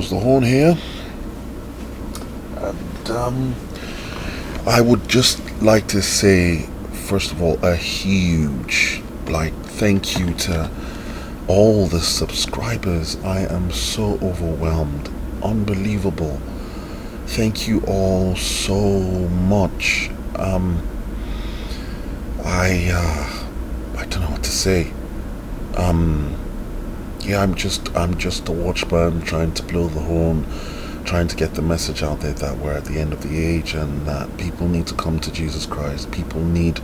blows the horn here, and I would just like to say, first of all, a huge thank you to all the subscribers. I am so overwhelmed, unbelievable. Thank you all so much. I don't know what to say. Yeah, I'm just a watchman trying to blow the horn, trying to get the message out there that we're at the end of the age and that people need to come to Jesus Christ. People need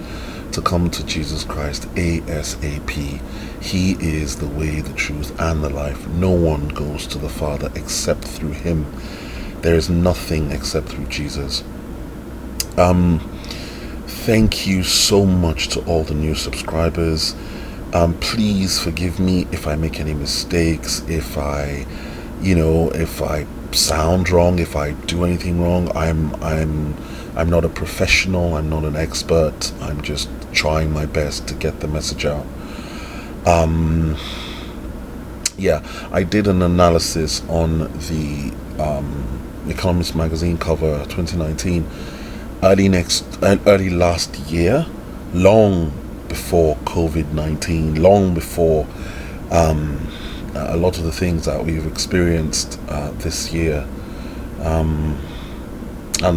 to come to Jesus Christ ASAP. He is the way, the truth, and the life. No one goes to the Father except through him. There is nothing except through Jesus. Thank you so much to all the new subscribers. Please forgive me if I make any mistakes, if I sound wrong, if I do anything wrong. I'm not a professional, I'm not an expert. I'm just trying my best to get the message out. Yeah, I did an analysis on the Economist magazine cover 2019 early last year, long before COVID-19, long before a lot of the things that we've experienced this year and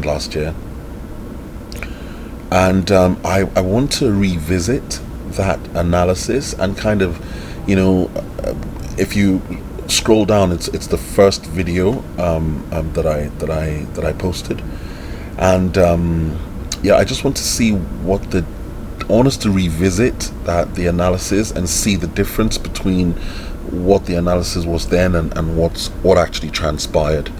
last year. And I want to revisit that analysis and kind of, if you scroll down, it's the first video that I posted, and I just want to see I want us to revisit the analysis and see the difference between what the analysis was then and what actually transpired,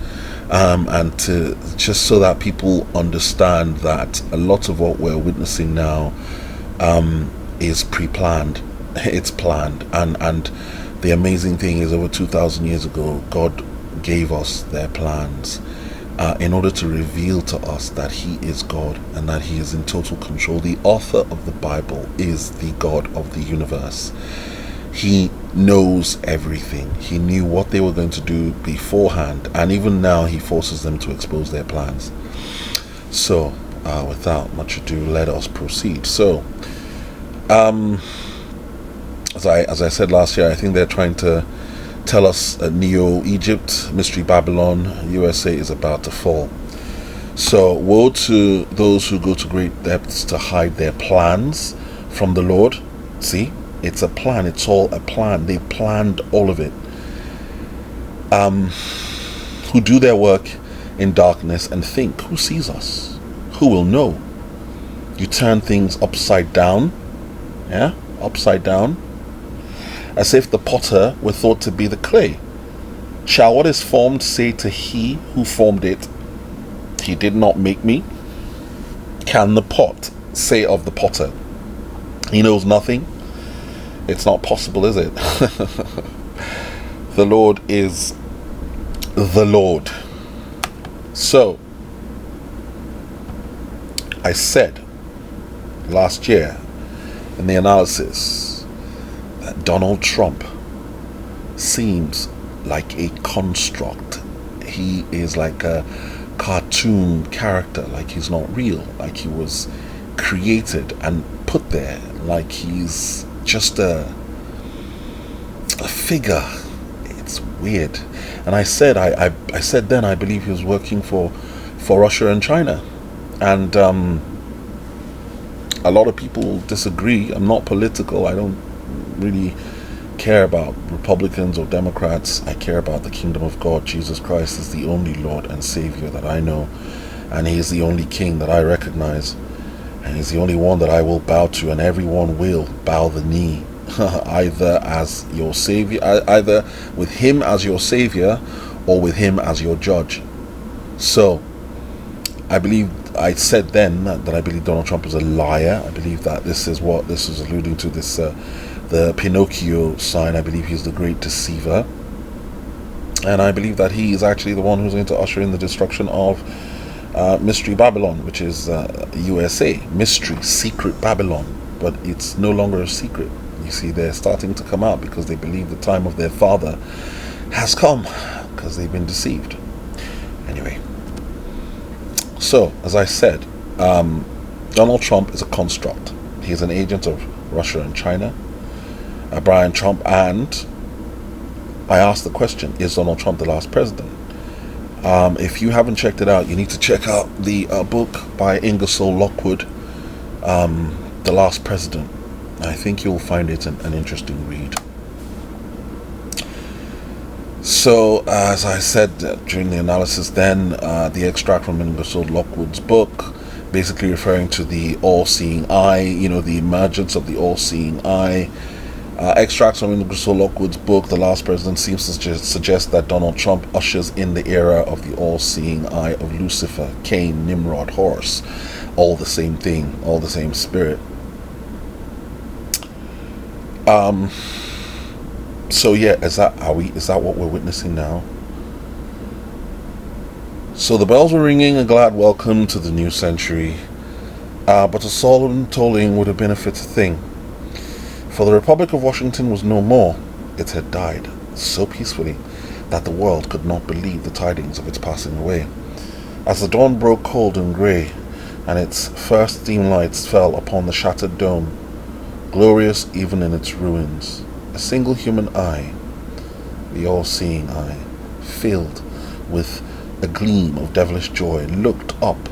and to just so that people understand that a lot of what we're witnessing now is pre-planned. It's planned, and the amazing thing is, over 2,000 years ago, God gave us their plans in order to reveal to us that he is God and that he is in total control. The author of the Bible is the God of the universe. He knows everything. He knew what they were going to do beforehand, and even now he forces them to expose their plans. So without much ado, let us proceed. So as I said last year, I think they're trying to tell us Neo-Egypt, Mystery Babylon, USA is about to fall. So woe to those who go to great depths to hide their plans from the Lord. See, it's a plan. It's all a plan. They planned all of it. Who do their work in darkness and think, who sees us? Who will know? You turn things upside down. Yeah, upside down, as if the potter were thought to be the clay. Shall what is formed say to he who formed it, he did not make me? Can the pot say of the potter, he knows nothing? It's not possible, is it? The Lord is the Lord. So I said last year in the analysis that Donald Trump seems like a construct. He is like a cartoon character, like he's not real, like he was created and put there, like he's just a figure. It's weird. And I said I said then I believe he was working for Russia and China, and a lot of people disagree. I'm not political. I don't really care about Republicans or Democrats. I care about the kingdom of God. Jesus Christ is the only Lord and Savior that I know, and he is the only King that I recognize, and he's the only one that I will bow to, and everyone will bow the knee either as your Savior, either with him as your Savior or with him as your judge. So I said then that I believe Donald Trump is a liar. I believe that this is what this is alluding to, this the Pinocchio sign. I believe he's the great deceiver, and I believe that he is actually the one who's going to usher in the destruction of Mystery Babylon, which is USA, mystery, secret Babylon. But it's no longer a secret. You see, they're starting to come out because they believe the time of their father has come. because they've been deceived. Anyway, so as I said, Donald Trump is a construct. He's an agent of Russia and China. Brian Trump, and I asked the question, is Donald Trump the last president? If you haven't checked it out, you need to check out the book by Ingersoll Lockwood, The Last President. I think you'll find it an interesting read. So, as I said during the analysis then, the extract from Ingersoll Lockwood's book, basically referring to the all-seeing eye, the emergence of the all-seeing eye. Extracts from Ingersoll Lockwood's book, The Last President, seems to suggest that Donald Trump ushers in the era of the all-seeing eye of Lucifer, Cain, Nimrod, horse, all the same thing, all the same spirit. So yeah, is that what we're witnessing now? So the bells were ringing a glad welcome to the new century, but a solemn tolling would have been a fitter thing. For the Republic of Washington was no more. It had died so peacefully that the world could not believe the tidings of its passing away. As the dawn broke cold and grey, and its first dim lights fell upon the shattered dome, glorious even in its ruins, a single human eye, the all-seeing eye, filled with a gleam of devilish joy, looked up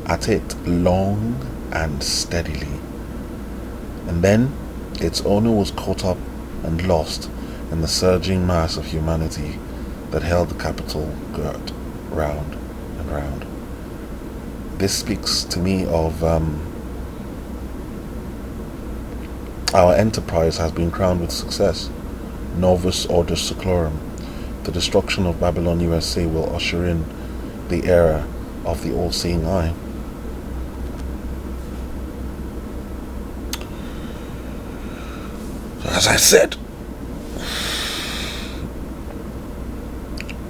at it long and steadily. And then its owner was caught up and lost in the surging mass of humanity that held the Capitol girt round and round. This speaks to me of our enterprise has been crowned with success. Novus Ordo Seclorum. The destruction of Babylon USA will usher in the era of the all-seeing eye. As I said,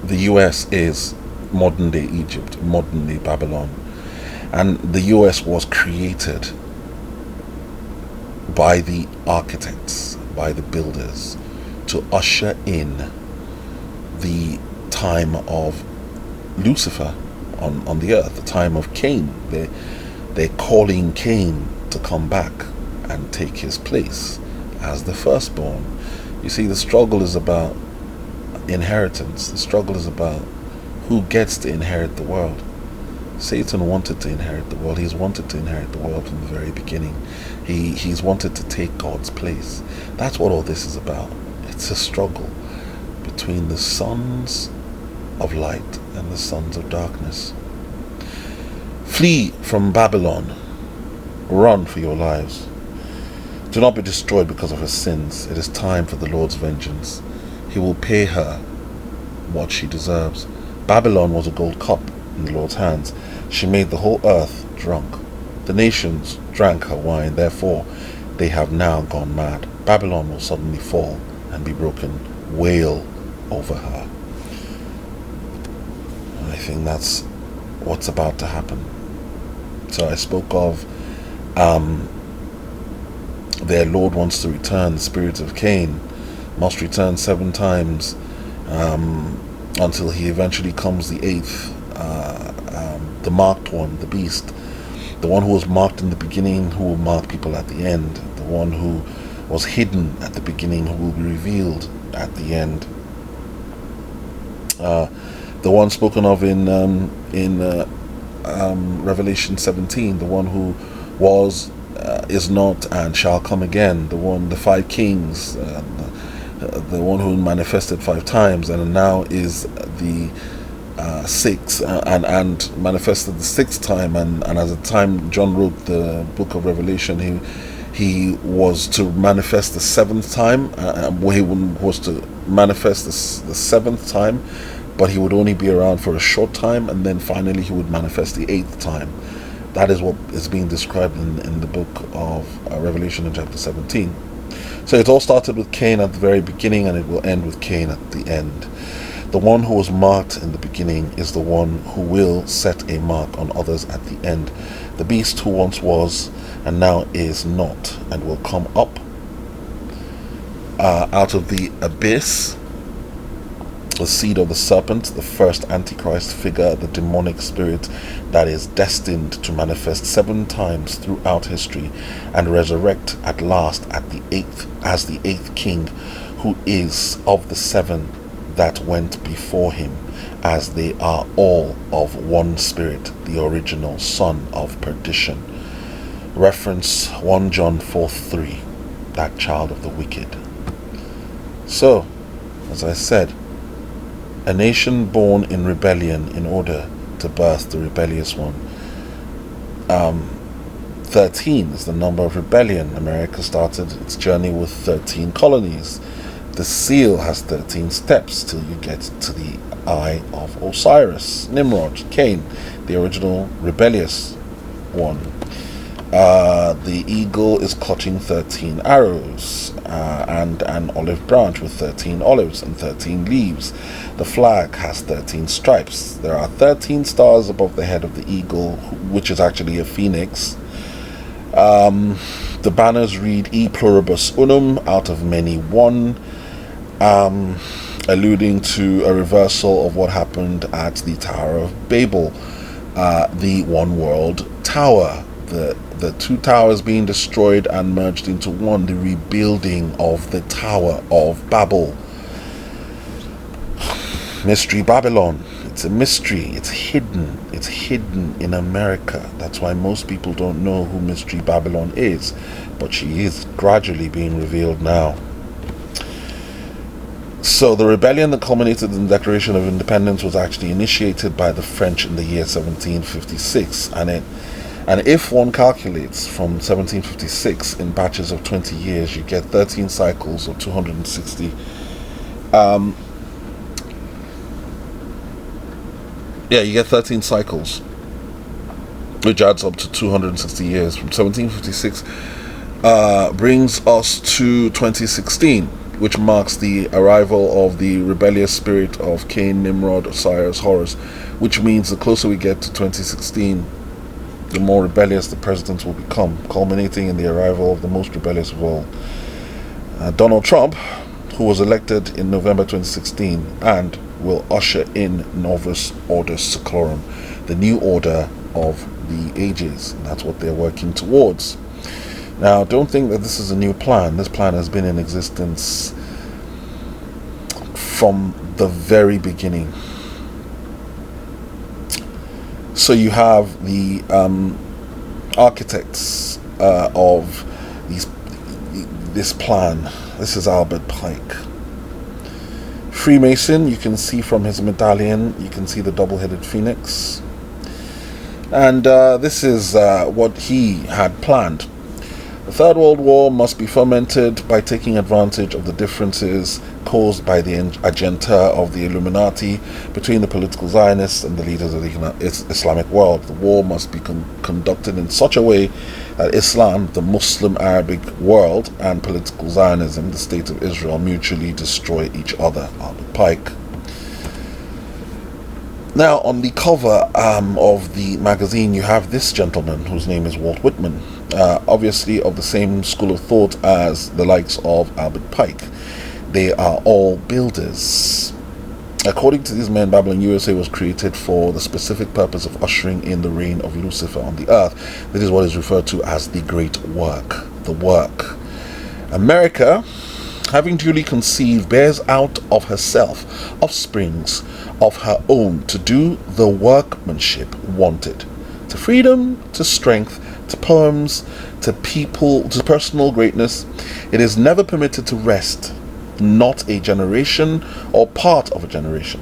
the US is modern day Egypt, modern day Babylon, and the US was created by the architects, by the builders, to usher in the time of Lucifer on the earth, the time of Cain. They're calling Cain to come back and take his place as the firstborn. You see, the struggle is about inheritance. The struggle is about who gets to inherit the world. Satan wanted to inherit the world. He's wanted to inherit the world from the very beginning. He's wanted to take God's place. That's what all this is about. It's a struggle between the sons of light and the sons of darkness. Flee from Babylon. Run for your lives. Do not be destroyed because of her sins. It is time for the Lord's vengeance. He will pay her what she deserves. Babylon was a gold cup in the Lord's hands. She made the whole earth drunk. The nations drank her wine. Therefore, they have now gone mad. Babylon will suddenly fall and be broken. Wail over her. And I think that's what's about to happen. So I spoke of their Lord wants to return. The spirit of Cain must return 7 times until he eventually comes the 8th, the marked one, the beast, the one who was marked in the beginning, who will mark people at the end, the one who was hidden at the beginning, who will be revealed at the end, the one spoken of in Revelation 17, the one who was, is not, and shall come again, the 5 kings, the one who manifested 5 times and now is the 6th and manifested the 6th time, and at the time John wrote the book of Revelation, he was to manifest the 7th time, he was to manifest the 7th time, but he would only be around for a short time, and then finally he would manifest the 8th time. That is what is being described in the book of Revelation in chapter 17. So it all started with Cain at the very beginning, and it will end with Cain at the end. The one who was marked in the beginning is the one who will set a mark on others at the end. The beast who once was and now is not, and will come up out of the abyss the seed of the serpent, the first antichrist figure, the demonic spirit that is destined to manifest 7 times throughout history and resurrect at last as the eighth king, who is of the 7 that went before him, as they are all of one spirit, the original son of perdition. Reference 1 John 4:3, that child of the wicked. So, as I said, a nation born in rebellion in order to birth the rebellious one. 13 is the number of rebellion. America started its journey with 13 colonies. The seal has 13 steps till you get to the eye of Osiris, Nimrod, Cain, the original rebellious one. The eagle is clutching 13 arrows and an olive branch with 13 olives and 13 leaves. The flag has 13 stripes. There are 13 stars above the head of the eagle, which is actually a phoenix. The banners read E pluribus unum, out of many one, alluding to a reversal of what happened at the Tower of Babel, the one world tower. The 2 towers being destroyed and merged into one, the rebuilding of the Tower of Babel. Mystery Babylon. It's a mystery. It's hidden. It's hidden in America. That's why most people don't know who Mystery Babylon is. But she is gradually being revealed now. So the rebellion that culminated in the Declaration of Independence was actually initiated by the French in the year 1756. And if one calculates from 1756 in batches of 20 years, you get 13 cycles of 260. You get 13 cycles, which adds up to 260 years. From 1756 brings us to 2016, which marks the arrival of the rebellious spirit of Cain, Nimrod, Osiris, Horus, which means the closer we get to 2016, the more rebellious the presidents will become, culminating in the arrival of the most rebellious of all, Donald Trump, who was elected in November 2016 and will usher in Novus Ordo Seclorum, the new order of the ages. And that's what they're working towards. Now, don't think that this is a new plan. This plan has been in existence from the very beginning. So you have the architects of this plan. This is Albert Pike. Freemason, you can see from his medallion, you can see the double-headed phoenix. And this is what he had planned. The Third World War must be fomented by taking advantage of the differences caused by the agenda of the Illuminati between the political Zionists and the leaders of the Islamic world. The war must be conducted in such a way that Islam, the Muslim Arabic world, and political Zionism, the state of Israel, mutually destroy each other. Albert Pike. Now, on the cover of the magazine, you have this gentleman whose name is Walt Whitman, obviously of the same school of thought as the likes of Albert Pike. They are all builders. According to these men, Babylon USA was created for the specific purpose of ushering in the reign of Lucifer on the earth. This is what is referred to as the Great Work, the work. America, having duly conceived, bears out of herself offsprings of her own to do the workmanship wanted, to freedom, to strength, to poems, to people, to personal greatness. It is never permitted to rest, not a generation or part of a generation.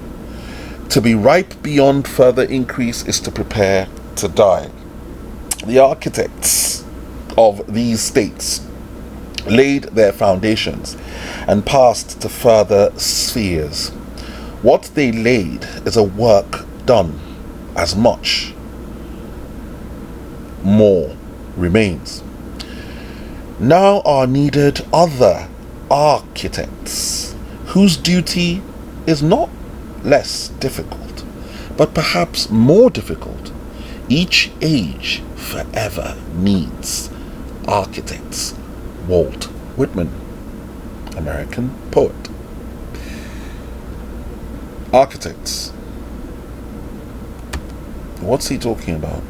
To be ripe beyond further increase is to prepare to die. The architects of these states laid their foundations and passed to further spheres. What they laid is a work done. As much more remains. Now are needed other architects whose duty is not less difficult, but perhaps more difficult. Each age forever needs architects. Walt Whitman, American poet. architects. What's he talking about?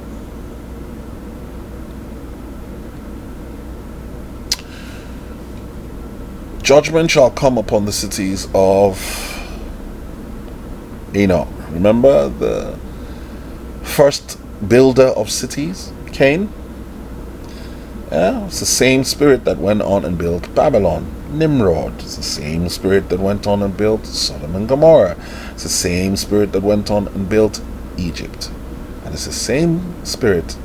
Judgment shall come upon the cities of Enoch. Remember the first builder of cities, Cain? Yeah, it's the same spirit that went on and built Babylon. Nimrod, it's the same spirit that went on and built Sodom and Gomorrah. It's the same spirit that went on and built Egypt. And it's the same spirit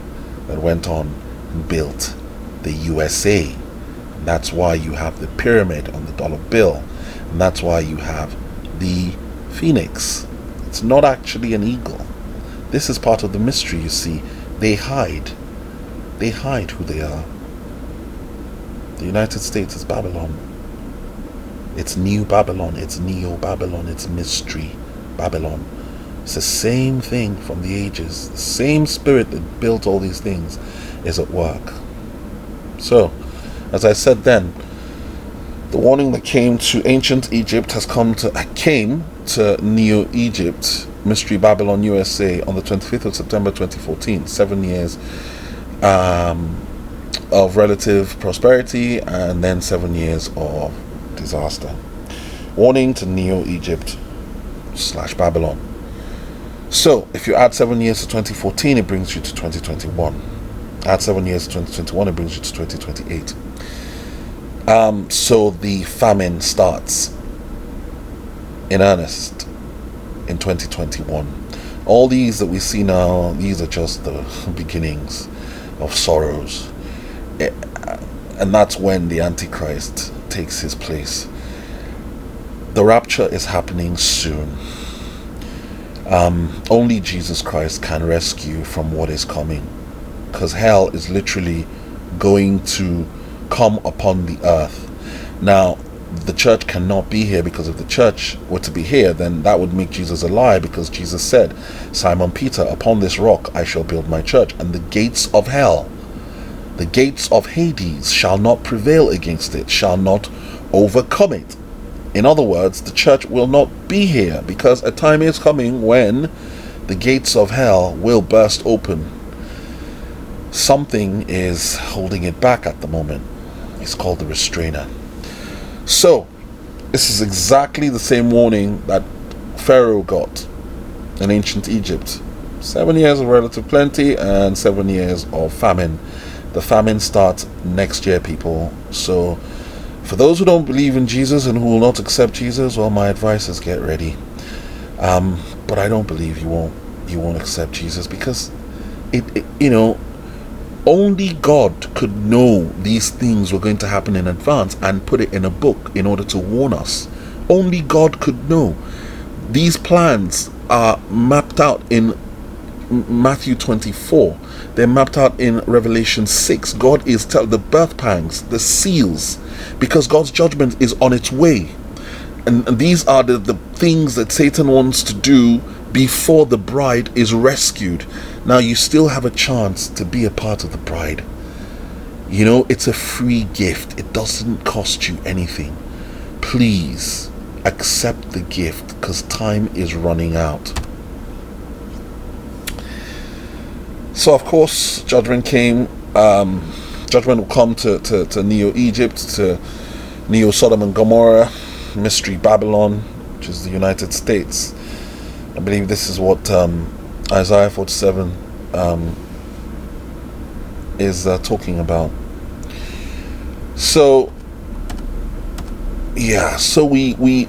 that went on and built the USA. And that's why you have the pyramid on the dollar bill. And that's why you have the phoenix. It's not actually an eagle. This is part of the mystery, you see. They hide. They hide who they are. The United States is Babylon. It's New Babylon. It's Neo Babylon. It's Mystery Babylon. It's the same thing from the ages. The same spirit that built all these things is at work. So, as I said then, the warning that came to ancient Egypt came to Neo Egypt, Mystery Babylon USA, on the 25th of September 2014. 7 years of relative prosperity, and then 7 years of disaster. Warning to Neo Egypt / Babylon. So, if you add 7 years to 2014, it brings you to 2021. Add 7 years to 2021, it brings you to 2028. So the famine starts in earnest in 2021. All these that we see now, these are just the beginnings of sorrows. And that's when the antichrist takes his place. The rapture is happening soon. Only Jesus Christ can rescue from what is coming, because hell is literally going to come upon the earth. Now, the church cannot be here, because if the church were to be here, then that would make Jesus a lie, because Jesus said, Simon Peter, upon this rock I shall build my church, and the gates of hell, the gates of Hades, shall not prevail against it, shall not overcome it. In other words, the church will not be here, because a time is coming when the gates of hell will burst open. Something is holding it back at the moment. It's called the restrainer. So, this is exactly the same warning that Pharaoh got in ancient Egypt. 7 years of relative plenty and 7 years of famine. The famine starts next year, people. So, for those who don't believe in Jesus and who will not accept Jesus, well, my advice is get ready. But I don't believe you won't accept Jesus, because only God could know these things were going to happen in advance and put it in a book in order to warn us. Only God could know. These plans are mapped out in Matthew 24. They're mapped out in Revelation 6. God is telling the birth pangs, the seals, because God's judgment is on its way. And these are the things that Satan wants to do before the bride is rescued. Now, you still have a chance to be a part of the bride. It's a free gift. It doesn't cost you anything. Please accept the gift, because time is running out. So, of course, judgment came. Judgment will come to Neo Egypt, to Neo Sodom and Gomorrah, Mystery Babylon, which is the United States. I believe this is what Isaiah 47 is talking about. So, yeah. So when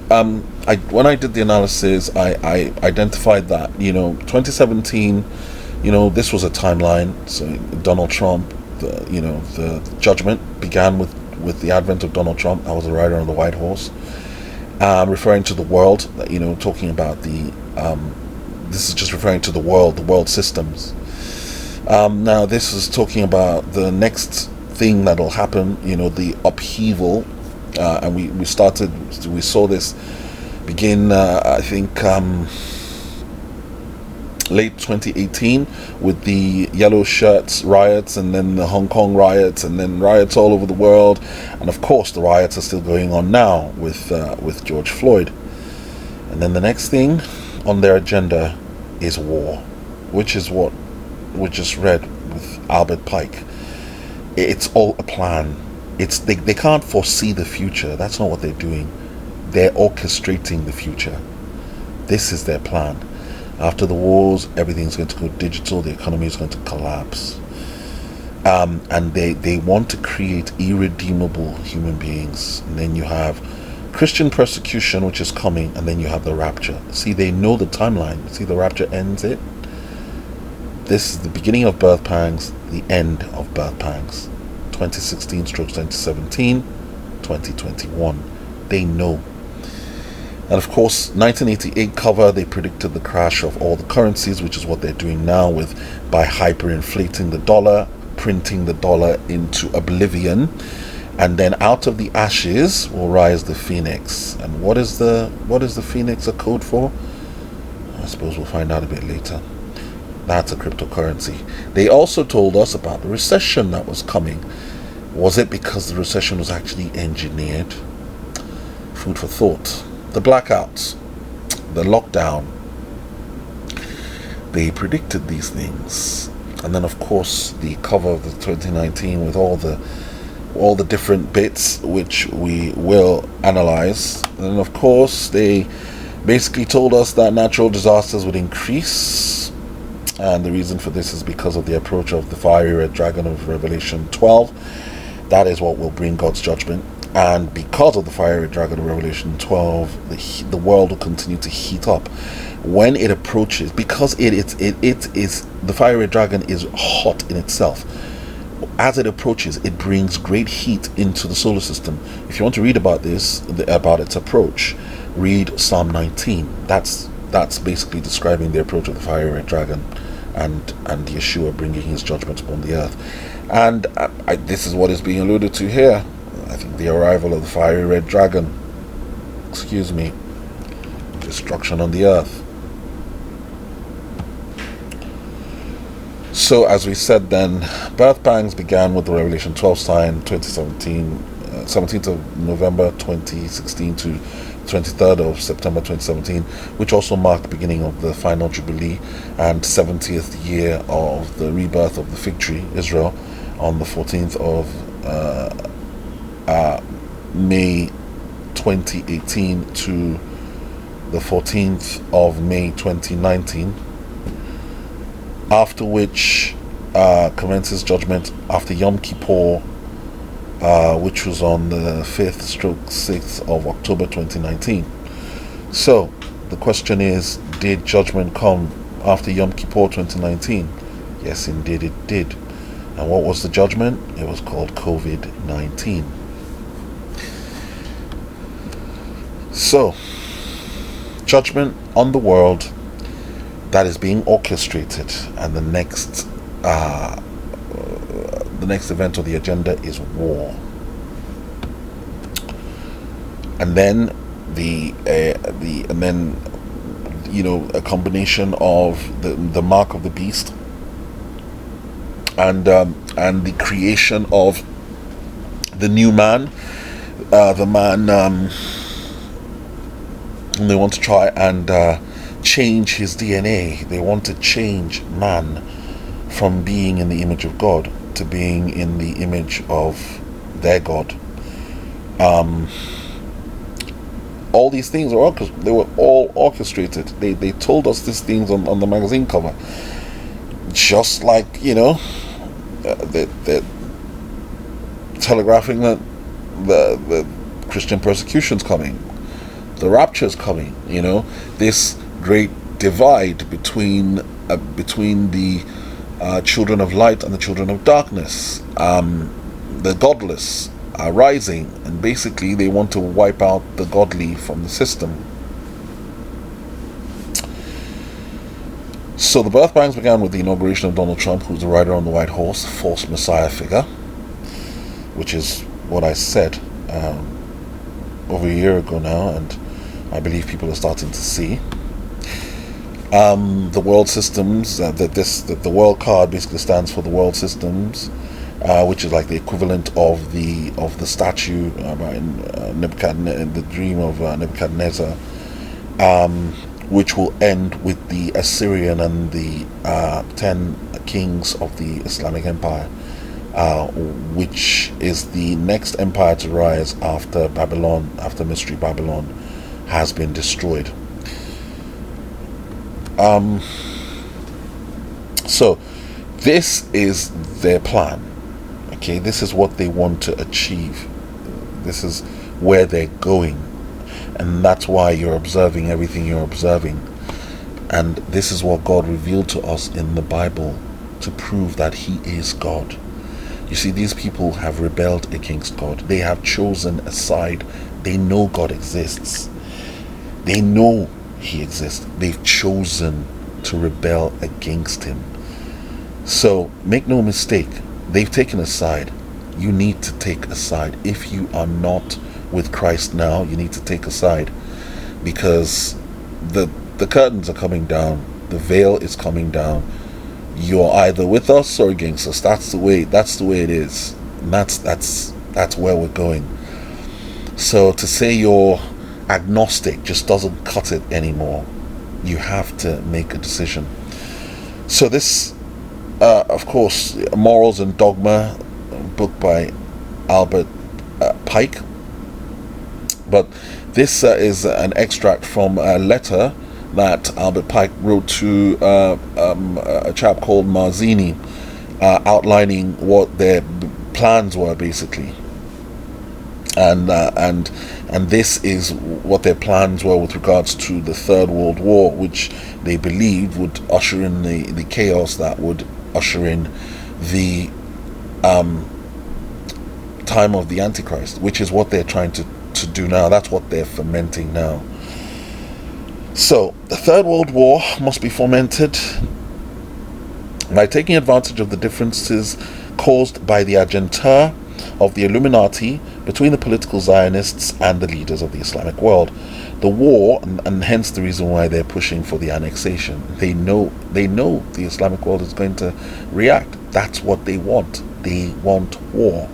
I did the analysis, I identified that 2017. This was a timeline. So Donald Trump, the judgment began with the advent of Donald Trump. I was a rider on the white horse, referring to the world. Talking about the. This is just referring to the world systems. Now this is talking about the next thing that'll happen. The upheaval, and we saw this begin. I think. Late 2018 with the yellow shirts riots, and then the Hong Kong riots, and then riots all over the world, and of course the riots are still going on now with George Floyd. And then the next thing on their agenda is war, which is what we just read with Albert Pike. It's all a plan. They can't foresee the future. That's not what they're doing. They're orchestrating the future. This is their plan. After the wars, everything's going to go digital. The economy is going to collapse. And they want to create irredeemable human beings. And then you have Christian persecution, which is coming, and then you have the rapture. See, they know the timeline. See, the rapture ends it. This is the beginning of birth pangs, the end of birth pangs. 2016 strokes 2017, 2021. They know. And of course, 1988 cover, they predicted the crash of all the currencies, which is what they're doing now by hyperinflating the dollar, printing the dollar into oblivion, and then out of the ashes will rise the phoenix. And what is the phoenix a code for? I suppose we'll find out a bit later. That's a cryptocurrency. They also told us about the recession that was coming. Was it because the recession was actually engineered? Food for thought. The blackouts, the lockdown. They predicted these things. And then of course the cover of the 2019 with all the different bits which we will analyze. And of course they basically told us that natural disasters would increase, and the reason for this is because of the approach of the fiery red dragon of Revelation 12. That is what will bring God's judgment. And because of the fiery red dragon of Revelation 12, the world will continue to heat up when it approaches, because it is the fiery red dragon is hot in itself. As it approaches, it brings great heat into the solar system. If you want to read about this, about its approach, read Psalm 19. That's basically describing the approach of the fiery red dragon and Yeshua bringing his judgment upon the earth. And this is what is being alluded to here. I think the arrival of the fiery red dragon. Destruction on the earth. So as we said then, birth pangs began with the Revelation 12 sign 2017, 17th of November 2016 to 23rd of September 2017, which also marked the beginning of the final Jubilee and 70th year of the rebirth of the fig tree, Israel, on the 14th of May 2018 to the 14th of May 2019, after which commences judgment after Yom Kippur, which was on the 5th stroke 6th of October 2019. So the question is, did judgment come after Yom Kippur 2019? Yes, indeed it did. And what was the judgment? It was called COVID-19. So, judgment on the world that is being orchestrated, and the next event on the agenda is war. And then a combination of the mark of the beast and the creation of the new man, the man. And they want to try and change his DNA. They want to change man from being in the image of God to being in the image of their God. All these things they were all orchestrated. They told us these things on the magazine cover. Just like, they're telegraphing that the Christian persecution's coming. The rapture is coming, this great divide between the children of light and the children of darkness. The godless are rising, and basically they want to wipe out the godly from the system. So the birth pangs began with the inauguration of Donald Trump, who's the rider on the white horse, false messiah figure, which is what I said over a year ago now, and I believe people are starting to see. The world systems, the world card basically stands for the world systems, which is like the equivalent of the statue in Nebuchadnezzar, in the dream of Nebuchadnezzar, which will end with the Assyrian and the 10 kings of the Islamic Empire, which is the next empire to rise after Babylon, after Mystery Babylon has been destroyed. So this is their plan. Okay, this is what they want to achieve. This is where they're going, and that's why you're observing everything you're observing. And this is what God revealed to us in the Bible to prove that He is God. You see, these people have rebelled against God. They have chosen a side. They know God exists. They know He exists. They've chosen to rebel against Him. So make no mistake, they've taken a side. You need to take a side. If you are not with Christ now, you need to take a side, because the curtains are coming down. The veil is coming down. You're either with us or against us. That's the way it is. And that's where we're going. So to say you're agnostic just doesn't cut it anymore. You have to make a decision. So this, of course, Morals and Dogma, a book by Albert Pike. But this is an extract from a letter that Albert Pike wrote to a chap called Mazzini, outlining what their plans were, basically. And this is what their plans were with regards to the Third World War, which they believed would usher in the chaos that would usher in the time of the Antichrist, which is what they're trying to do now. That's what they're fomenting now. So the Third World War must be fomented by taking advantage of the differences caused by the agenda of the Illuminati between the political Zionists and the leaders of the Islamic world. The war, and hence the reason why they're pushing for the annexation. They know the Islamic world is going to react. That's what they want. They want war.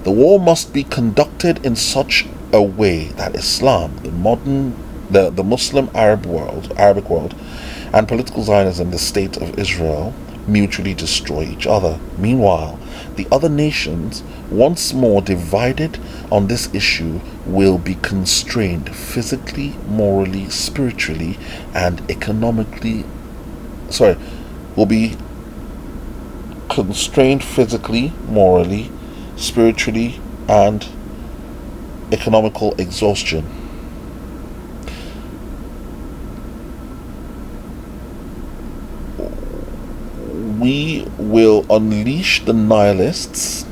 The war must be conducted in such a way that Islam, the Muslim Arabic world, and political Zionism, the state of Israel, mutually destroy each other. Meanwhile, the other nations, once more divided on this issue, will be constrained physically, morally, spiritually, and economically. Will be constrained physically, morally, spiritually, and economical exhaustion. We will unleash the nihilists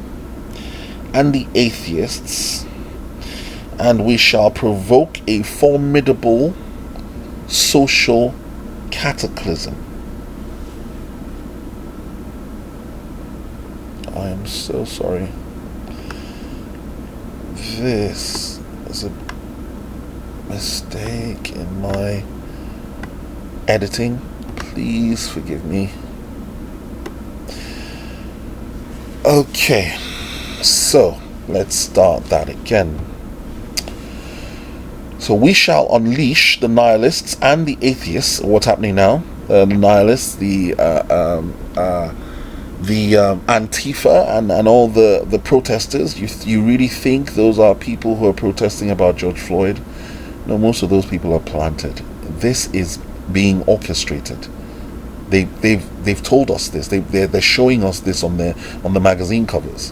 and the atheists, and we shall provoke a formidable social cataclysm. I am so sorry. This is a mistake in my editing. Please forgive me. Okay, so let's start that again. So we shall unleash the nihilists and the atheists. What's happening now? The nihilists, the Antifa and all the protesters. You really think those are people who are protesting about George Floyd? No, most of those people are planted. This is being orchestrated. They've told us this. They're showing us this on the magazine covers.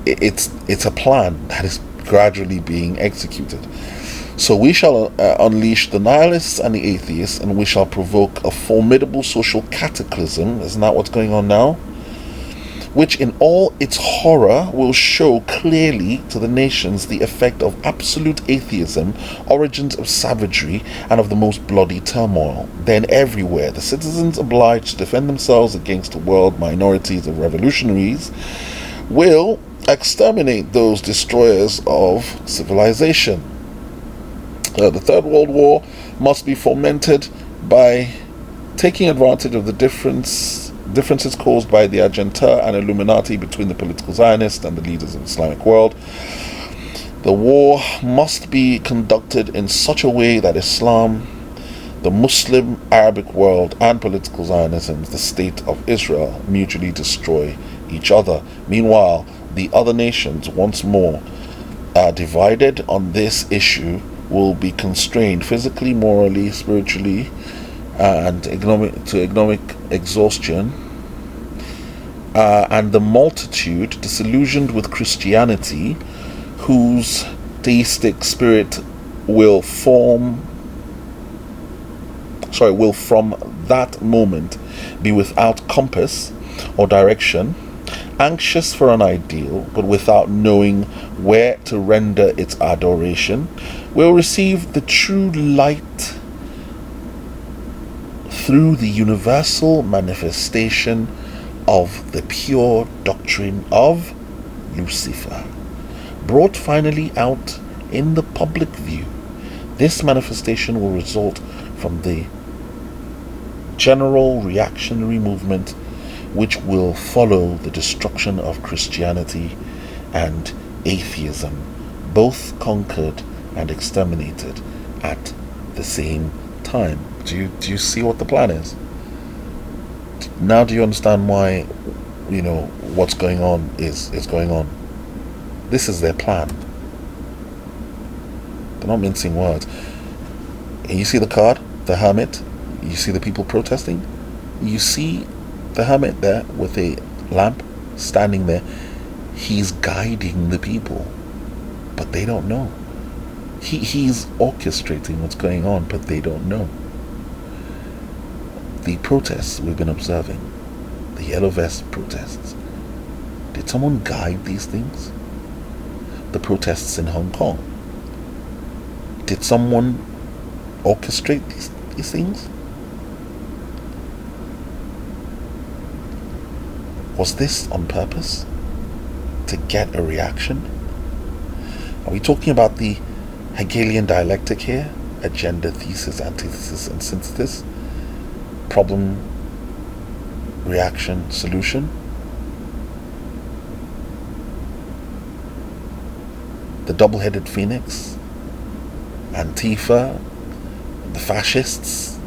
It's a plan that is gradually being executed. So we shall unleash the nihilists and the atheists, and we shall provoke a formidable social cataclysm. Isn't that what's going on now? Which in all its horror will show clearly to the nations the effect of absolute atheism, origins of savagery, and of the most bloody turmoil. Then everywhere the citizens obliged to defend themselves against the world minorities of revolutionaries will exterminate those destroyers of civilization. The Third World War must be fomented by taking advantage of the differences caused by the agenda and Illuminati between the political Zionists and the leaders of the Islamic world. The war must be conducted in such a way that Islam, The Muslim Arabic world and political Zionism, the state of Israel, mutually destroy each other. Meanwhile, the other nations, once more, are divided on this issue, will be constrained physically, morally, spiritually, and economic exhaustion. And the multitude, disillusioned with Christianity, whose theistic spirit will from that moment be without compass or direction, anxious for an ideal but without knowing where to render its adoration, will receive the true light through the universal manifestation of the pure doctrine of Lucifer, brought finally out in the public view. This manifestation will result from the general reactionary movement which will follow the destruction of Christianity and atheism, both conquered and exterminated at the same time. Do you see what the plan is? Now do you understand why, what's going on is going on? This is their plan. They're not mincing words. And you see the card, the hermit. You see the people protesting. You see the hermit there with a lamp standing there. He's guiding the people, but they don't know. He's orchestrating what's going on, but they don't know. The protests we've been observing, the yellow vest protests, did someone guide these things? The protests in Hong Kong, did someone orchestrate these things? Was this on purpose? To get a reaction? Are we talking about the Hegelian dialectic here? Agenda, thesis, antithesis, and synthesis? Problem, reaction, solution? The double-headed phoenix? Antifa? The fascists?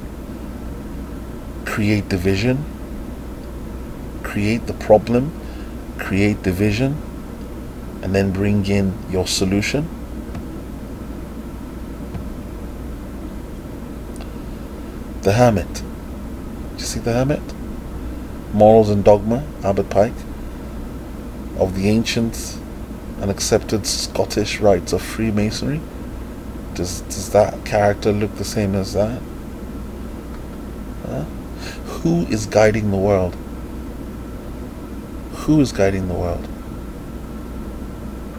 Create division? Create the problem, create division, and then bring in your solution? The Hermit. Did you see the Hermit? Morals and Dogma, Albert Pike. Of the ancient and accepted Scottish rites of Freemasonry. Does that character look the same as that? Huh? Who is guiding the world? Who is guiding the world?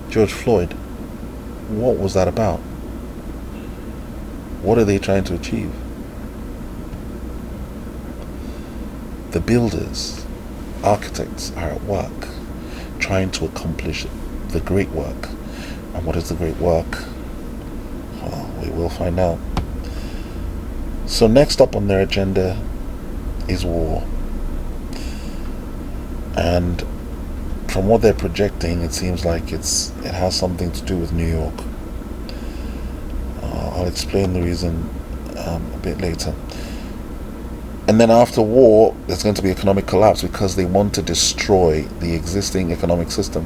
George Floyd. What was that about? What are they trying to achieve? The builders, architects are at work trying to accomplish the great work. And what is the great work? Well, we will find out. So next up on their agenda is war. And from what they're projecting, it seems like it has something to do with New York. I'll explain the reason a bit later. And then after war, there's going to be economic collapse because they want to destroy the existing economic system.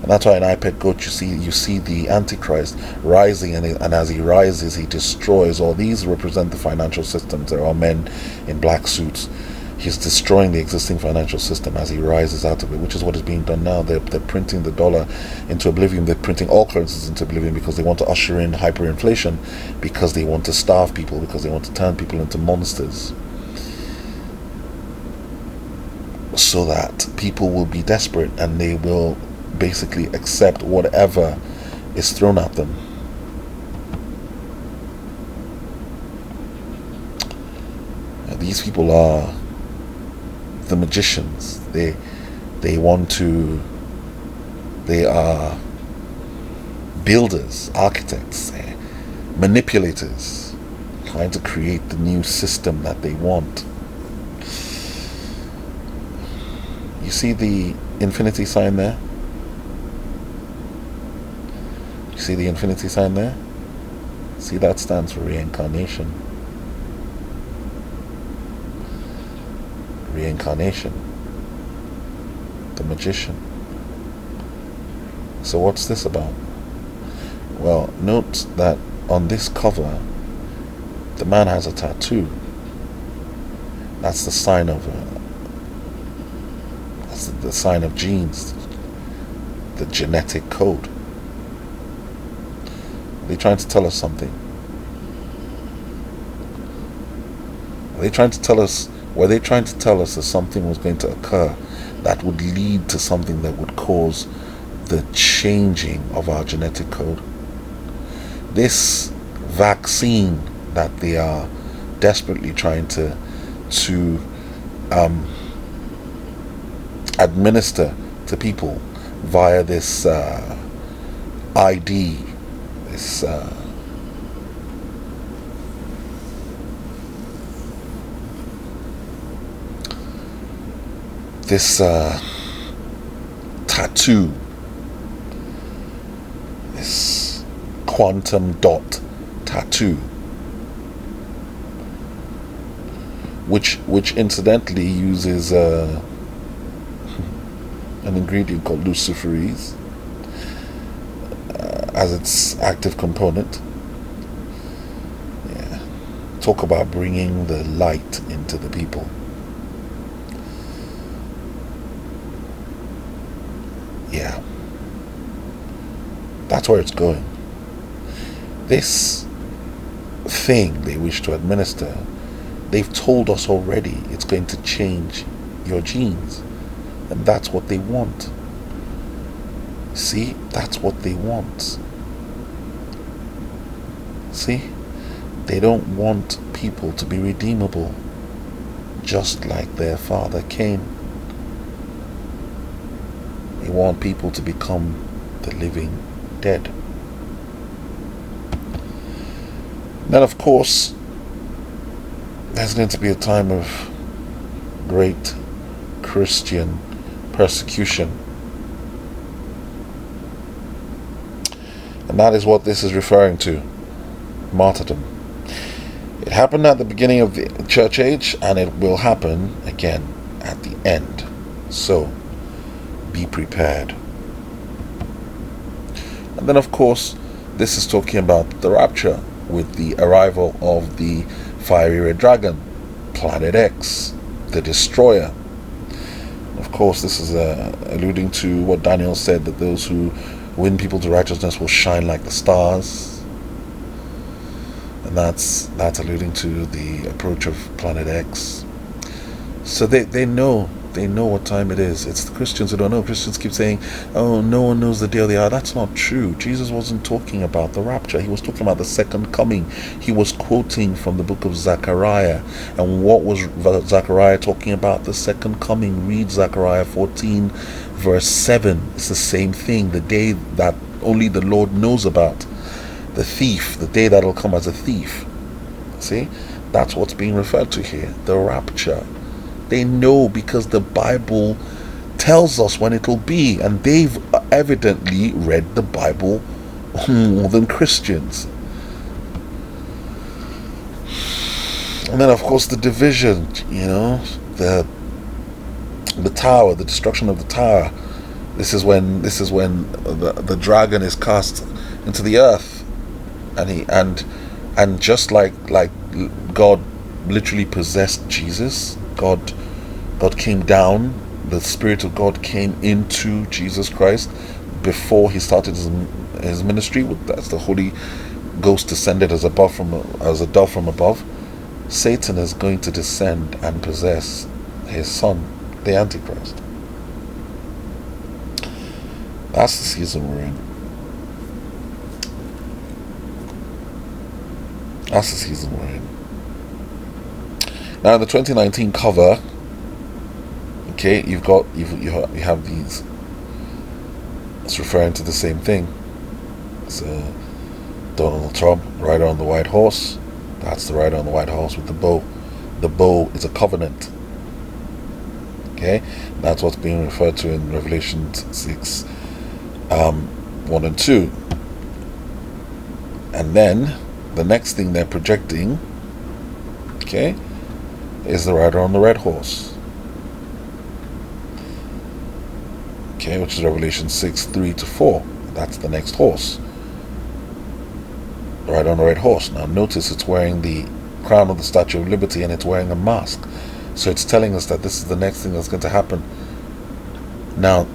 And that's why in iPad Goat you see the antichrist rising, and as he rises, he destroys. All these represent the financial systems. There are men in black suits. He's destroying the existing financial system as he rises out of it, which is what is being done now. They're printing the dollar into oblivion. They're printing all currencies into oblivion because they want to usher in hyperinflation, because they want to starve people, because they want to turn people into monsters, so that people will be desperate and they will basically accept whatever is thrown at them. These people are the magicians. They are builders, architects, manipulators, trying to create the new system that they want. You see the infinity sign there? You see the infinity sign there? See, that stands for reincarnation. reincarnation, the magician. So what's this about? Well, note that on this cover, the man has a tattoo. That's the sign of the sign of genes, the genetic code. Are they trying to tell us something? Are they trying to tell us? Were they trying to tell us that something was going to occur that would lead to something that would cause the changing of our genetic code? This vaccine that they are desperately trying to administer to people via this ID, this tattoo, this quantum dot tattoo, which incidentally uses an ingredient called luciferase as its active component. Yeah. Talk about bringing the light into the people. Yeah. That's where it's going. This thing they wish to administer, they've told us already it's going to change your genes. And that's what they want. See? That's what they want. See? They don't want people to be redeemable, just like their father Cain. They want people to become the living dead. Then, of course, there's going to be a time of great Christian persecution. And that is what this is referring to. Martyrdom. It happened at the beginning of the church age, and it will happen again at the end. So, be prepared. And then, of course, this is talking about the rapture with the arrival of the fiery red dragon, Planet X, the destroyer. Of course, this is alluding to what Daniel said, that those who win people to righteousness will shine like the stars. And that's alluding to the approach of Planet X. So they know what time it is. It's the Christians who don't know. Christians keep saying, oh, no one knows the day or the hour. That's not true. Jesus wasn't talking about the rapture. He was talking about the second coming. He was quoting from the book of Zechariah. And what was Zechariah talking about? The second coming. Read Zechariah 14 verse 7. It's the same thing. The day that only the Lord knows about. The thief. The day that will come as a thief. See? That's what's being referred to here. The rapture. They know because the Bible tells us when it will be, and they've evidently read the Bible more than Christians. And then, of course, the division, the tower, the destruction of the tower. This is when the dragon is cast into the earth, and just like God literally possessed Jesus. God came down, the Spirit of God came into Jesus Christ before he started his ministry. As the Holy Ghost descended as a dove from above, Satan is going to descend and possess his son, the Antichrist. That's the season we're in. That's the season we're in. Now, in the 2019 cover, okay, you have these. It's referring to the same thing. It's Donald Trump, rider on the white horse. That's the rider on the white horse with the bow. The bow is a covenant. Okay, that's what's being referred to in Revelation 6, 1 and 2. And then the next thing they're projecting, okay, is the rider on the red horse. okay, which is Revelation 6, 3 to 4. That's the next horse. Right on a red horse. Now notice it's wearing the crown of the Statue of Liberty and it's wearing a mask. So it's telling us that this is the next thing that's going to happen. Now,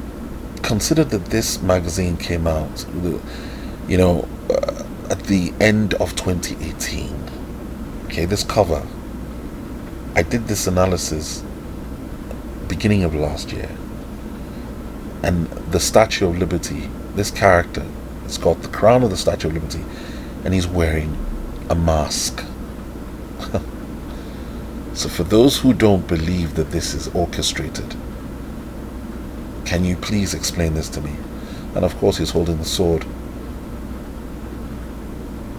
consider that this magazine came out, at the end of 2018. Okay, this cover. I did this analysis beginning of last year. And the Statue of Liberty, this character, it's got the crown of the Statue of Liberty, and he's wearing a mask. So for those who don't believe that this is orchestrated, can you please explain this to me? And of course he's holding the sword,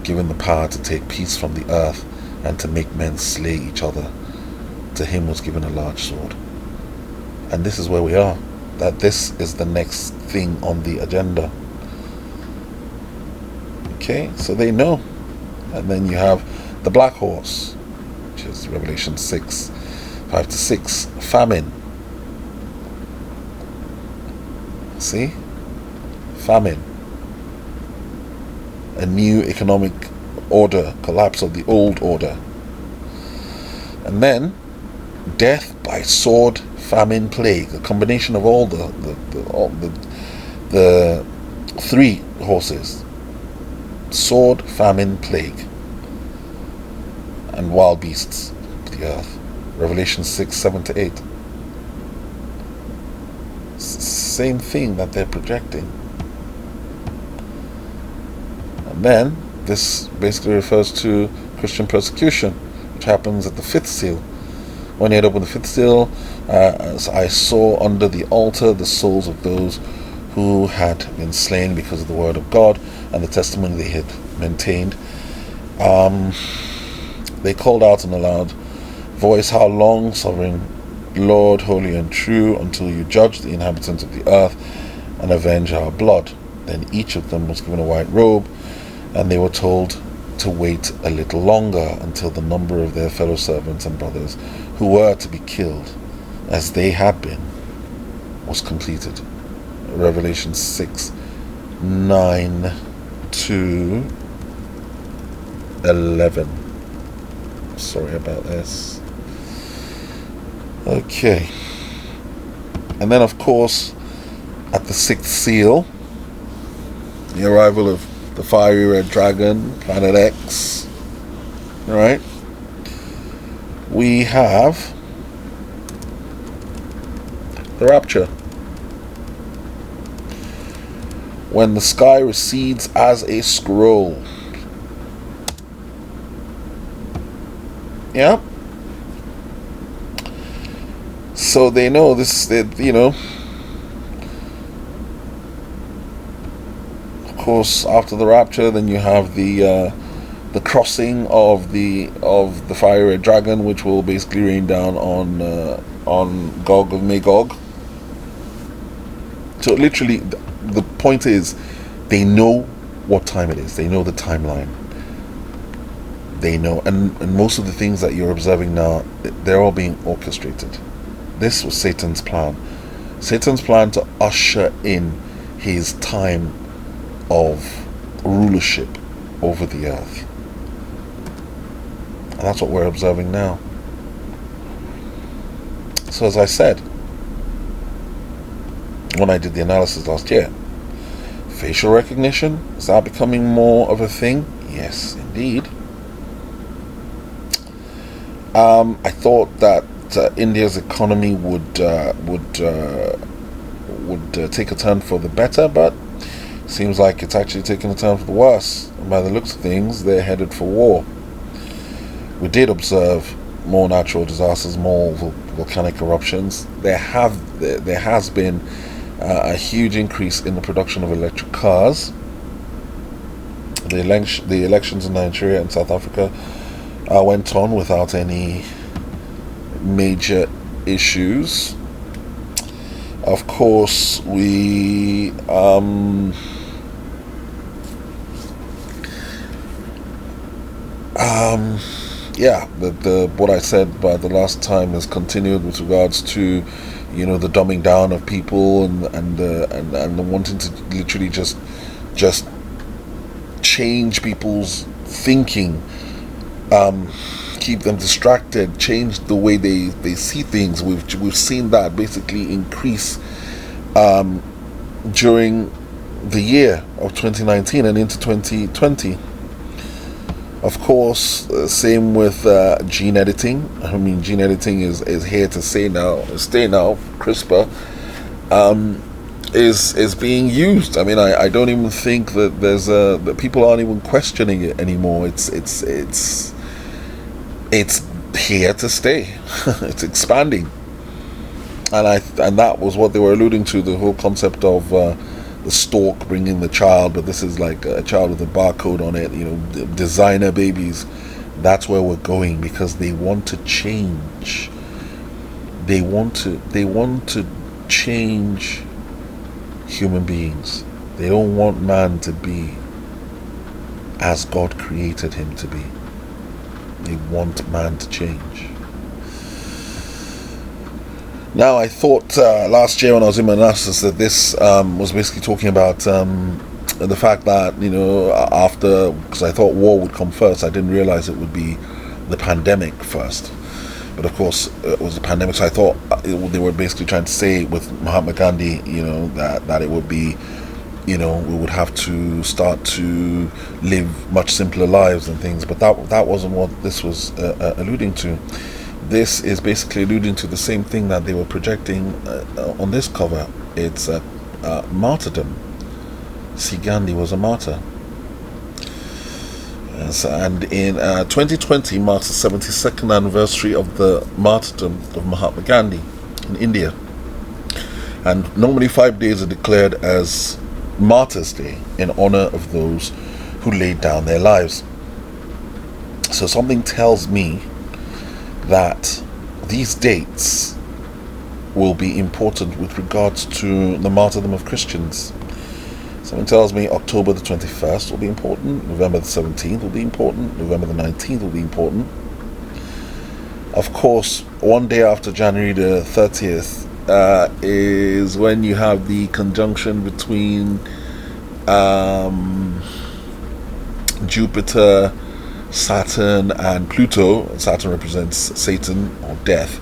given the power to take peace from the earth and to make men slay each other. To him was given a large sword. And this is where we are. That this is the next thing on the agenda. Okay, so they know. And then you have the black horse, which is Revelation 6, 5 to 6, famine. See? Famine. A new economic order, collapse of the old order. And then death by sword, famine, plague, a combination of all the three horses: sword, famine, plague, and wild beasts of the earth. Revelation 6, 7 to 8. Same thing that they're projecting. And then this basically refers to Christian persecution, which happens at the fifth seal. When he had opened the fifth seal, I saw under the altar the souls of those who had been slain because of the word of God and the testimony they had maintained. They called out in a loud voice, "How long, sovereign Lord, holy and true, until you judge the inhabitants of the earth and avenge our blood?" Then each of them was given a white robe, and they were told to wait a little longer until the number of their fellow servants and brothers who were to be killed as they had been was completed. Revelation 6, 9 to 11. Sorry about this. Okay. And then of course at the sixth seal, the arrival of the fiery red dragon, Planet X, right? We have the rapture, when the sky recedes as a scroll. Yeah. So they know this, of course, after the rapture, then you have the crossing of the fiery red dragon, which will basically rain down on Gog of Magog. So literally, the point is, they know what time it is. They know the timeline. They know, and most of the things that you're observing now, they're all being orchestrated. This was Satan's plan. Satan's plan to usher in his time of rulership over the earth. And that's what we're observing now. So as I said, when I did the analysis last year, facial recognition, is that becoming more of a thing? Yes, indeed. I thought that India's economy would take a turn for the better, but seems like it's actually taking a turn for the worse. And by the looks of things, they're headed for war. We did observe more natural disasters, more volcanic eruptions. There has been a huge increase in the production of electric cars. The elections in Nigeria and South Africa went on without any major issues. Of course, we yeah, the what I said by the last time is continued with regards to, the dumbing down of people, and the wanting to literally just change people's thinking, keep them distracted, change the way they see things. We've seen that basically increase during the year of 2019 and into 2020. Of course, same with gene editing. I mean, gene editing is here to stay now. CRISPR is being used. I mean, I don't even think that that people aren't even questioning it anymore. It's here to stay. It's expanding, and that was what they were alluding to, the whole concept of the stork bringing the child, but this is like a child with a barcode on it, designer babies. That's where we're going, because they want to change. They want to change human beings. They don't want man to be as God created him to be. They want man to change. Now, I thought last year when I was in my analysis that this was basically talking about the fact that, after, because I thought war would come first, I didn't realize it would be the pandemic first. But of course, it was the pandemic, so I thought they were basically trying to say with Mahatma Gandhi, that it would be, we would have to start to live much simpler lives and things. But that wasn't what this was alluding to. This is basically alluding to the same thing that they were projecting on this cover. It's martyrdom. See, Gandhi was a martyr. Yes, and in 2020 marks the 72nd anniversary of the martyrdom of Mahatma Gandhi in India. And normally 5 days are declared as Martyrs' Day in honor of those who laid down their lives. So something tells me that these dates will be important with regards to the martyrdom of Christians. Something tells me October the 21st will be important, November the 17th will be important, November the 19th will be important. Of course, one day after January the 30th is when you have the conjunction between Jupiter, Saturn and Pluto. Saturn represents Satan or death,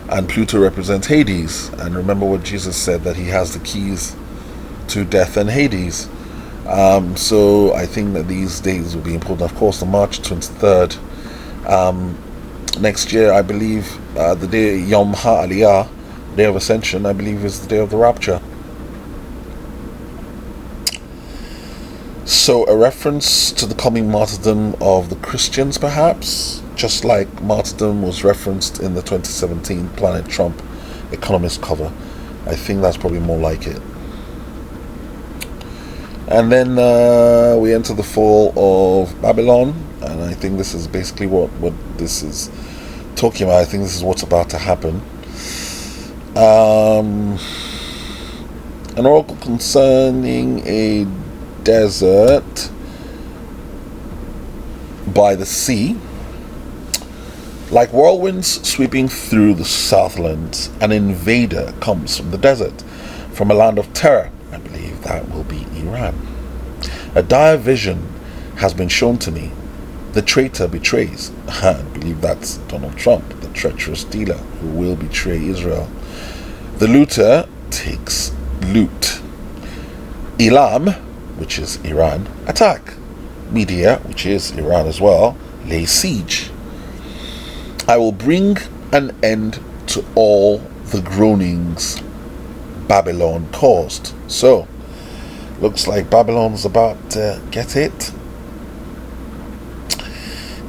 and Pluto represents Hades. And remember what Jesus said, that he has the keys to death and Hades. So I think that these days will be important. Of course, the March 23rd next year, I believe, the day Yom HaAliyah, Day of Ascension, I believe is the day of the rapture. So a reference to the coming martyrdom of the Christians, perhaps, just like martyrdom was referenced in the 2017 Planet Trump Economist cover. I think that's probably more like it. And then we enter the fall of Babylon, and I think this is basically what this is talking about. I think this is what's about to happen. An oracle concerning a desert by the sea, like whirlwinds sweeping through the southlands. An invader comes from the desert, from a land of terror. I believe that will be Iran. A dire vision has been shown to me. The traitor betrays. I believe that's Donald Trump, the treacherous dealer who will betray Israel. The looter takes loot. Elam, which is Iran, attack. Media, which is Iran as well, lay siege. I will bring an end to all the groanings Babylon caused. So, looks like Babylon's about to get it.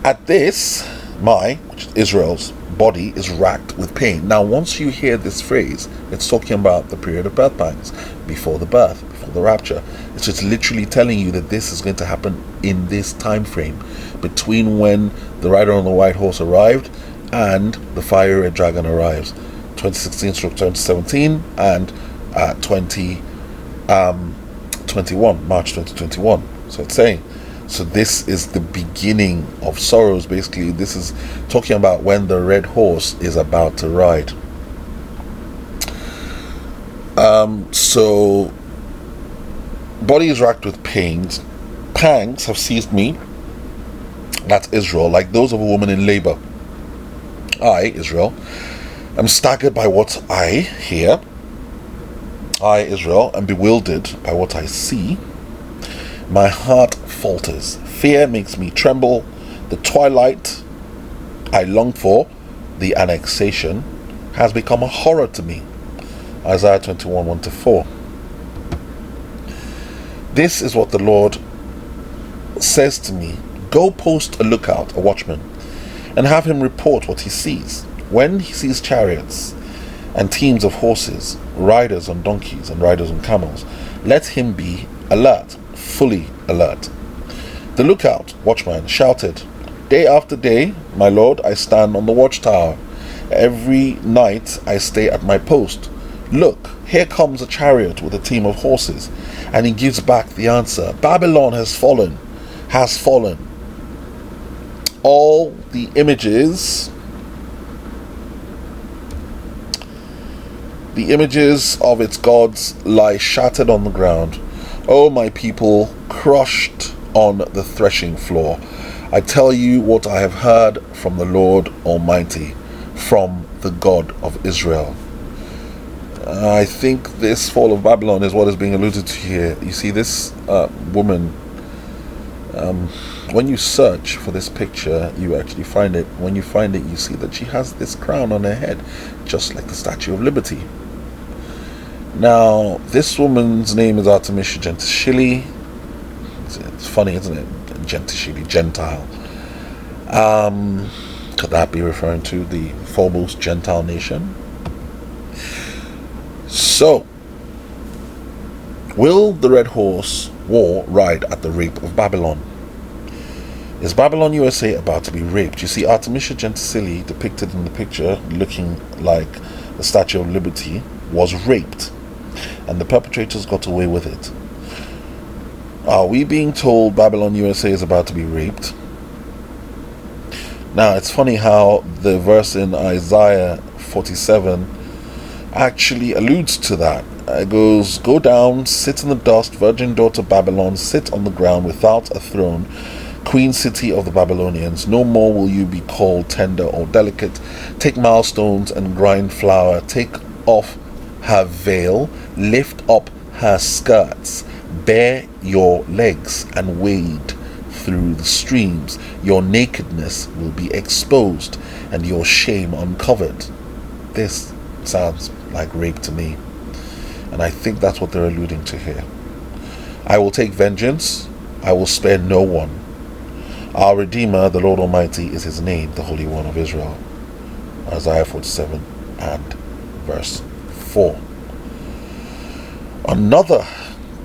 At this, which is Israel's body, is racked with pain. Now, once you hear this phrase, it's talking about the period of birth pangs, before the birth, before the rapture. It's just literally telling you that this is going to happen in this time frame, between when the rider on the white horse arrived and the fiery red dragon arrives. 2016/2017 and 2021, March 2021. So it's saying So this is the beginning of sorrows. Basically, this is talking about when the red horse is about to ride. So body is racked with pains. Pangs have seized me. That's Israel, like those of a woman in labor. I, Israel, am staggered by what I hear. I, Israel, am bewildered by what I see. My heart falters. Fear makes me tremble. The twilight I long for, the annexation, has become a horror to me. Isaiah 21, 1-4. This is what the Lord says to me. Go post a lookout, a watchman, and have him report what he sees. When he sees chariots and teams of horses, riders on donkeys and riders on camels, let him be alert, fully alert. The lookout, watchman, shouted, Day after day, my lord, I stand on the watchtower. Every night I stay at my post. Look, here comes a chariot with a team of horses. And he gives back the answer. Babylon has fallen, has fallen. All the images of its gods lie shattered on the ground. O my people, crushed on the threshing floor. I tell you what I have heard from the Lord Almighty, from the God of Israel. I think this fall of Babylon is what is being alluded to here. You see, this woman, when you search for this picture, you actually find it. When you find it, you see that she has this crown on her head, just like the Statue of Liberty. Now, this woman's name is Artemisia Gentishili. It's funny, isn't it? Gentishili, Gentile. Could that be referring to the foremost Gentile nation? So, will the red horse war ride at the rape of Babylon? Is Babylon USA about to be raped? You see, Artemisia Gentishili, depicted in the picture, looking like the Statue of Liberty, was raped, and the perpetrators got away with it. Are we being told Babylon USA is about to be raped? Now, it's funny how the verse in Isaiah 47 actually alludes to that. It goes, Go down, sit in the dust, virgin daughter Babylon, sit on the ground without a throne, queen city of the Babylonians. No more will you be called tender or delicate. Take milestones and grind flour. Take off her veil, lift up her skirts, bare your legs and wade through the streams. Your nakedness will be exposed and your shame uncovered. This sounds like rape to me, and I think that's what they're alluding to here. I will take vengeance, I will spare no one. Our Redeemer, the Lord Almighty, is his name, the Holy One of Israel. Isaiah 47 and verse 4. Another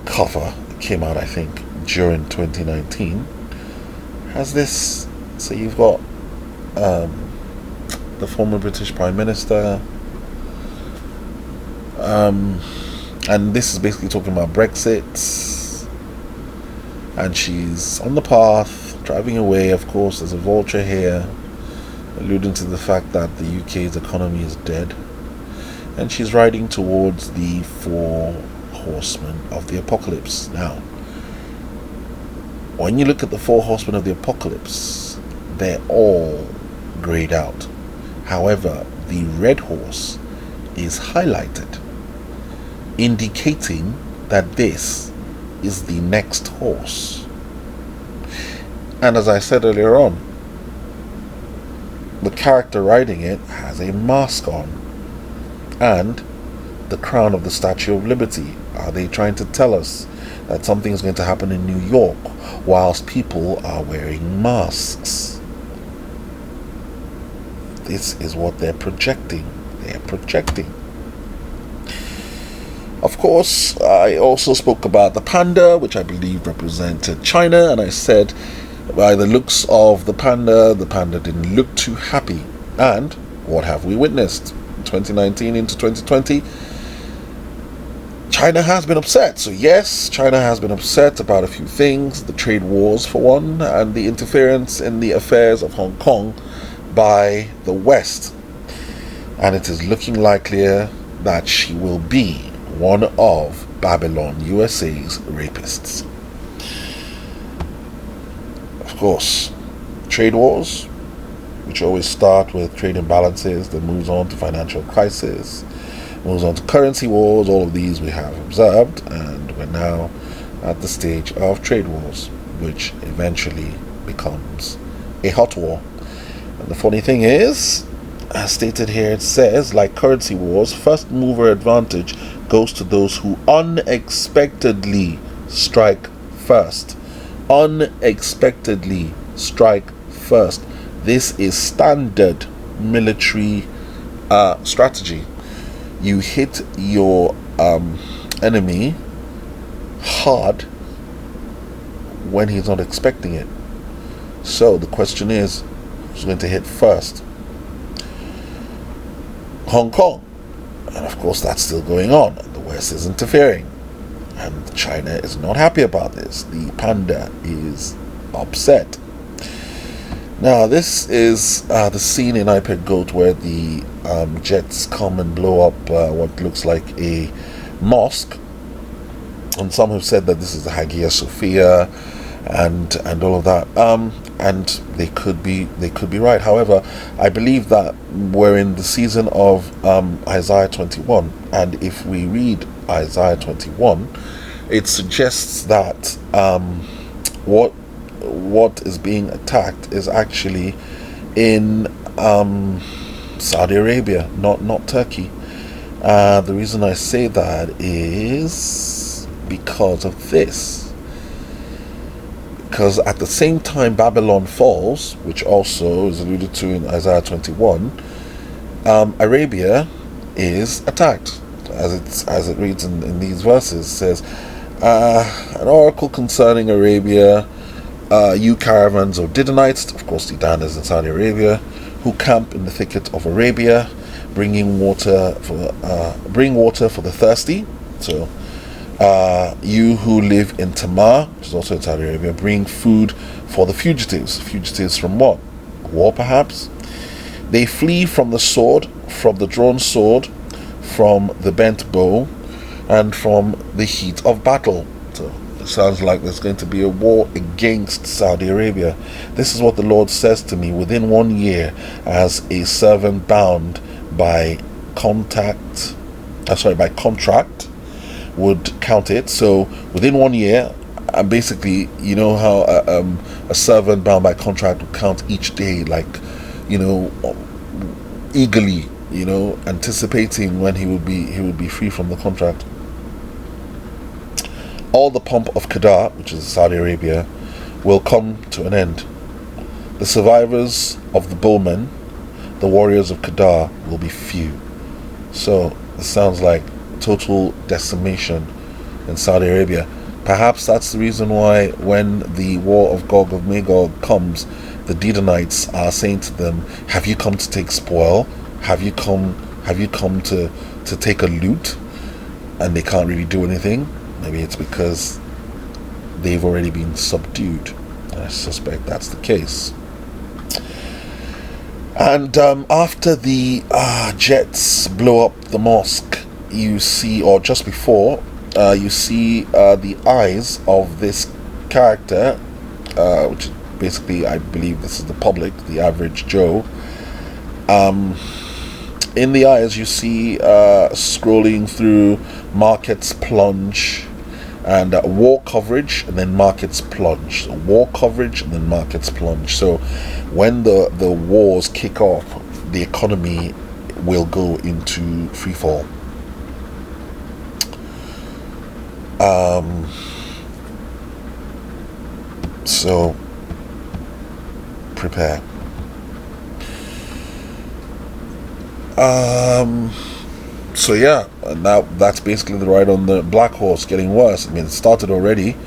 cover came out, I think, during 2019 has this. So you've got the former British Prime Minister, and this is basically talking about Brexit, and she's on the path, driving away. Of course, there's a vulture here, alluding to the fact that the UK's economy is dead, and she's riding towards the 4 horsemen of the apocalypse. Now, when you look at the 4 horsemen of the apocalypse, they're all grayed out. However, the red horse is highlighted, indicating that this is the next horse. And as I said earlier on, the character riding it has a mask on and the crown of the Statue of Liberty. Are they trying to tell us that something is going to happen in New York whilst people are wearing masks? This is what they're projecting. They're projecting. Of course, I also spoke about the panda, which I believe represented China, and I said by the looks of the panda didn't look too happy. And what have we witnessed? 2019 into 2020, China has been upset. So yes, China has been upset about a few things, the trade wars for one, and the interference in the affairs of Hong Kong by the West. And it is looking likelier that she will be one of Babylon USA's rapists. Of course, trade wars, which always start with trade imbalances, then moves on to financial crisis, moves on to currency wars. All of these we have observed, and we're now at the stage of trade wars, which eventually becomes a hot war. And the funny thing is, as stated here, it says, like currency wars, first mover advantage goes to those who unexpectedly strike first. Unexpectedly strike first. This is standard military strategy. You hit your enemy hard when he's not expecting it. So the question is, who's going to hit first? Hong Kong. And of course that's still going on. The West is interfering. And China is not happy about this. The panda is upset. Now this is the scene in iPad Goat where the jets come and blow up what looks like a mosque. And some have said that this is the Hagia Sophia and all of that. And they could be right. However, I believe that we're in the season of Isaiah 21, and if we read Isaiah 21, it suggests that what is being attacked is actually in Saudi Arabia, not Turkey. The reason I say that is because of this. Because at the same time Babylon falls, which also is alluded to in Isaiah 21, Arabia is attacked, as it reads in these verses. It says, an oracle concerning Arabia, you caravans of Didonites, of course Dedan is in Saudi Arabia, who camp in the thicket of Arabia, bring water for the thirsty. So you who live in Tamar, which is also in Saudi Arabia, bring food for the fugitives. Fugitives from what? War, perhaps? They flee from the sword, from the drawn sword, from the bent bow, and from the heat of battle. So it sounds like there's going to be a war against Saudi Arabia. This is what the Lord says to me: within 1 year, as a servant bound by contract would count it. So within 1 year, and basically, you know how a servant bound by contract would count each day, like, eagerly, anticipating when he would be free from the contract. All the pomp of Kedar, which is Saudi Arabia, will come to an end. The survivors of the bowmen, the warriors of Kedar, will be few. So it sounds like total decimation in Saudi Arabia. Perhaps that's the reason why when the war of Gog of Magog comes, the Dedonites are saying to them, have you come to take spoil? Have you come to take a loot? And they can't really do anything. Maybe it's because they've already been subdued. I suspect that's the case. And after the jets blow up the mosque, you see, or just before, you see the eyes of this character, which basically, I believe this is the public, the average Joe. In the eyes you see scrolling through markets plunge, and war coverage, and then markets plunge. So war coverage and then markets plunge. So when the wars kick off, the economy will go into free fall. So prepare. So yeah, now that's basically the ride on the black horse getting worse. I mean, it started already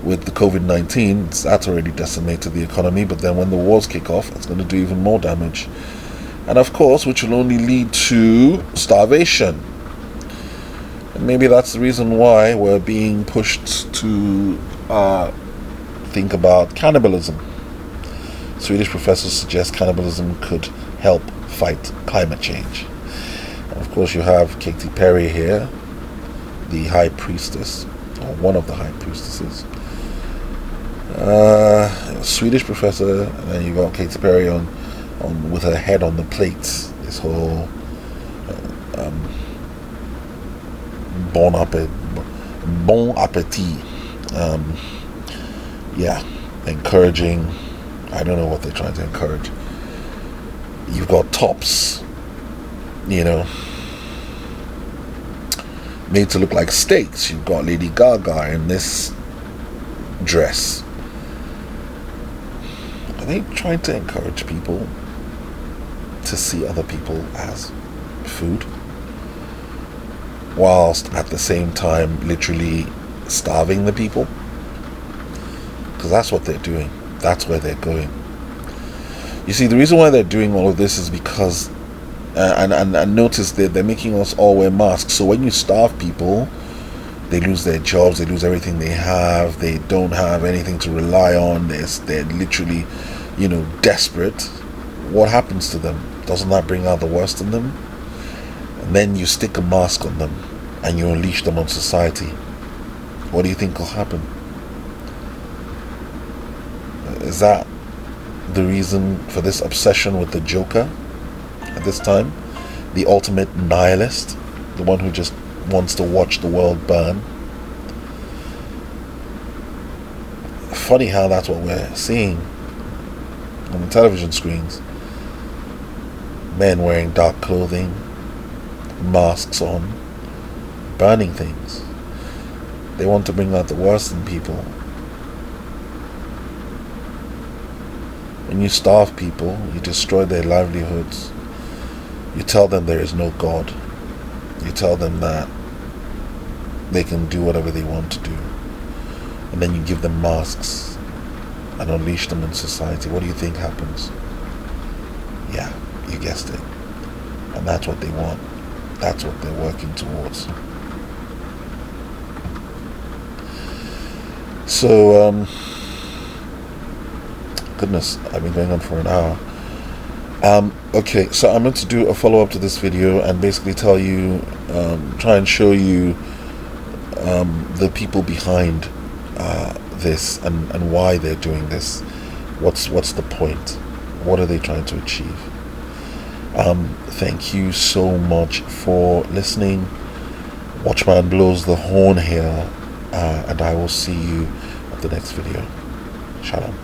with the COVID-19. That's already decimated the economy, but then when the wars kick off, it's going to do even more damage. And of course, which will only lead to starvation. And maybe that's the reason why we're being pushed to think about cannibalism. Swedish professors suggest cannibalism could help fight climate change. And of course, you have Katy Perry here, the high priestess, or one of the high priestesses. Swedish professor, and then you got Katy Perry on with her head on the plates. This whole bon appetit. Yeah, encouraging. I don't know what they're trying to encourage. You've got tops, made to look like steaks. You've got Lady Gaga in this dress. Are they trying to encourage people to see other people as food, whilst at the same time literally starving the people? Because that's what they're doing. That's where they're going. You see, the reason why they're doing all of this is because and notice that they're making us all wear masks. So when you starve people, they lose their jobs, they lose everything they have, they don't have anything to rely on, they're literally, desperate. What happens to them? Doesn't that bring out the worst in them? And then you stick a mask on them and you unleash them on society. What do you think will happen? Is that the reason for this obsession with the Joker at this time? The ultimate nihilist, the one who just wants to watch the world burn. Funny how that's what we're seeing on the television screens. Men wearing dark clothing, masks on, burning things. They want to bring out the worst in people. When you starve people, you destroy their livelihoods. You tell them there is no God. You tell them that they can do whatever they want to do. And then you give them masks and unleash them in society. What do you think happens? Yeah, you guessed it. And that's what they want. That's what they're working towards. So, goodness, I've been going on for an hour. Okay, so I'm going to do a follow-up to this video and basically tell you, try and show you the people behind this and why they're doing this. What's the point? What are they trying to achieve? Thank you so much for listening. Watchman blows the horn here, and I will see you at the next video. Shalom.